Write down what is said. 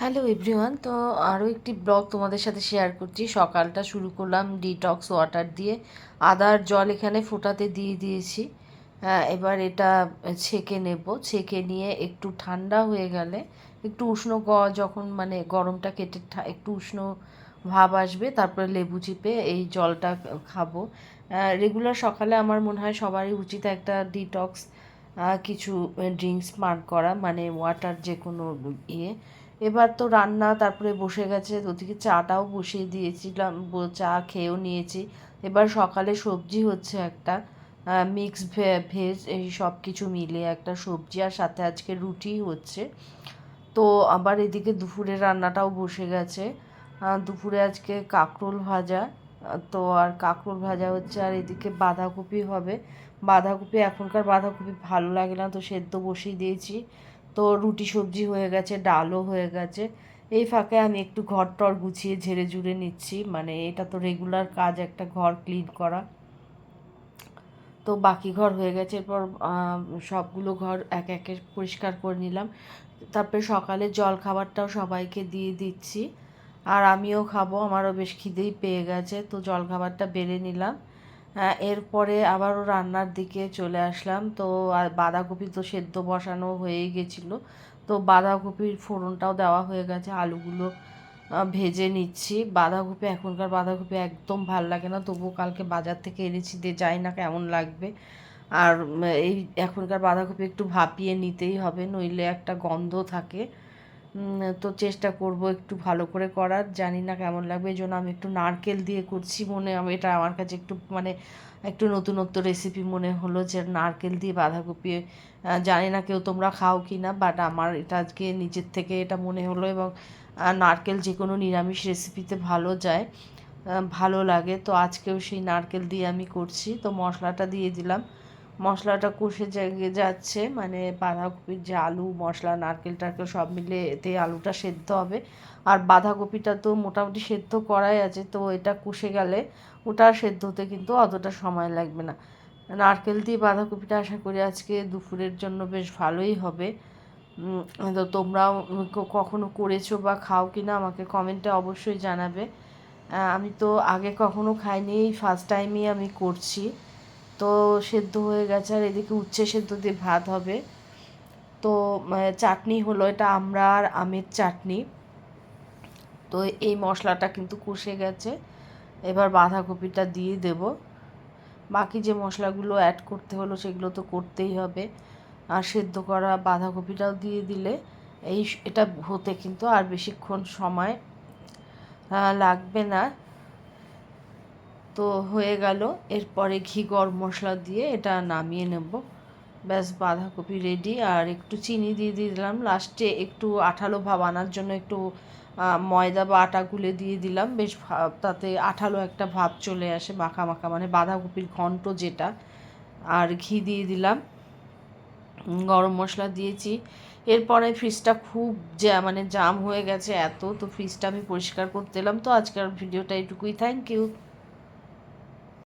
Hello everyone, তো আরও একটি ব্লগ তোমাদের সাথে শেয়ার করছি। সকালটা শুরু করলাম ডিটক্স ওয়াটার দিয়ে। আদার জল এখানে ফোটাতে দিয়ে দিয়েছি। এবার এটা ছেঁকে নেব। ছেঁকে নিয়ে একটু ঠান্ডা হয়ে গেলে, একটু উষ্ণ যখন মানে গরমটা কেটে একটু উষ্ণ ভাব আসবে, তারপরে লেবু চিপে এই জলটা খাবো। রেগুলার সকালে আমার মনে হয় সবারই উচিত একটা ডিটক্স কিছু ড্রিঙ্কস পান করা, মানে ওয়াটার যে কোনো ইয়ে। এবার তো রান্না তারপরে বসে গেছে, ওদিকে চাটাও বসিয়ে দিয়েছিলাম, চা খেয়েও নিয়েছি। এবার সকালে সবজি হচ্ছে একটা মিক্স ভেজ, এই সব কিছু মিলিয়ে একটা সবজি, আর সাথে আজকে রুটি হচ্ছে। তো আবার এদিকে দুপুরের রান্নাটাও বসে গেছে। দুপুরে আজকে কাঁকরোল ভাজা, তো আর কাঁকরোল ভাজা হচ্ছে, আর এদিকে বাঁধাকপি হবে। বাঁধাকপি, এখনকার বাঁধাকপি ভালো লাগে না, তো সেদ্ধ বসিয়ে দিয়েছি। তো রুটি সবজি হয়ে গেছে, ডালও হয়ে গেছে। এই ফাঁকে আমি একটু ঘর টর গুছিয়ে ঝেড়ে ঝুড়ে নিচ্ছি, মানে এটা তো রেগুলার কাজ, একটা ঘর ক্লিন করা। তো বাকি ঘর হয়ে গেছে, এরপর সবগুলো ঘর এক একে পরিষ্কার করে নিলাম। তারপরে সকালে জল খাবারটাও সবাইকে দিয়ে দিচ্ছি, আর আমিও খাবো, আমারও বেশ খিদেই পেয়ে গেছে, তো জল খাবারটা বেড়ে নিলাম। এরপরে আবারও রান্নার দিকে চলে আসলাম। তো আর বাঁধাকপি তো সেদ্ধ বসানো হয়েই গেছিলো, তো বাঁধাকপির ফোড়নটাও দেওয়া হয়ে গেছে, আলুগুলো ভেজে নিচ্ছি। বাঁধাকপি, এখনকার বাঁধাকপি একদম ভাল লাগে না, তবুও কালকে বাজার থেকে এনেছি, দিয়ে যাই না কেমন লাগবে। আর এই এখনকার বাঁধাকপি একটু ভাপিয়ে নিতেই হবে, নইলে একটা গন্ধ থাকে। তো চেষ্টা করব একটু ভালো করে করার, জানি না কেমন লাগবে, এই জন্য আমি একটু নারকেল দিয়ে করছি। এটা আমার কাছে একটু মানে একটু নতুনত্ব রেসিপি মনে হলো, যে নারকেল দিয়ে বাঁধাকপি। জানি না কেউ তোমরা খাও কি না, বাট আমার এটা আজকে নিজের থেকে এটা মনে হলো, এবং নারকেল যে কোনো নিরামিষ রেসিপিতে ভালো যায়, ভালো লাগে। তো আজকেও সেই নারকেল দিয়ে আমি করছি। তো মশলাটা দিয়ে দিলাম, মশলাটা কষে যাচ্ছে, মানে বাঁধাকপির যে আলু, মশলা, নারকেল টারকেল সব মিলে এতে আলুটা সেদ্ধ হবে। আর বাঁধাকপিটা তো মোটামুটি সেদ্ধ করাই আছে, তো এটা কষে গেলে ওটা সেদ্ধ হতে কিন্তু অতটা সময় লাগবে না। নারকেল দিয়ে বাঁধাকপিটা আশা করি আজকে দুপুরের জন্য বেশ ভালোই হবে। তো তোমরাও কখনো করেছো বা খাও কি না আমাকে কমেন্টে অবশ্যই জানাবে। আমি তো আগে কখনো খাইনি, এই ফার্স্ট টাইমই আমি করছি। তো সেদ্ধ হয়ে গেছে, আর এদিকে উচ্ছে সেদ্ধ দিয়ে ভাত হবে। তো চাটনি হলো, এটা আমরা আর আমের চাটনি। তো এই মশলাটা কিন্তু কষে গেছে, এবার বাঁধাকপিটা দিয়ে দেব। বাকি যে মশলাগুলো অ্যাড করতে হলো সেগুলো তো করতেই হবে, আর সেদ্ধ করা বাঁধাকপিটাও দিয়ে দিলে এটা হতে কিন্তু আর বেশিক্ষণ সময় লাগবে না। তো হয়ে গেল, এরপরে ঘি গরম মশলা দিয়ে এটা নামিয়ে নেব। ব্যাস, বাঁধাকপি রেডি। আর একটু চিনি দিয়ে দিলাম লাস্টে, একটু আঠালো ভাব আনার জন্য একটু ময়দা বা আটা গুলে দিয়ে দিলাম, বেশ তাতে আঠালো একটা ভাব চলে আসে, মাখা মাখা, মানে বাঁধাকপির ঘন্ট যেটা। আর ঘি দিয়ে দিলাম, গরম মশলা দিয়েছি। এরপরে ফ্রিজটা খুব মানে জাম হয়ে গেছে এত, তো ফ্রিজটা আমি পরিষ্কার করতে এলাম। তো আজকের ভিডিওটা এটুকুই, থ্যাংক ইউ।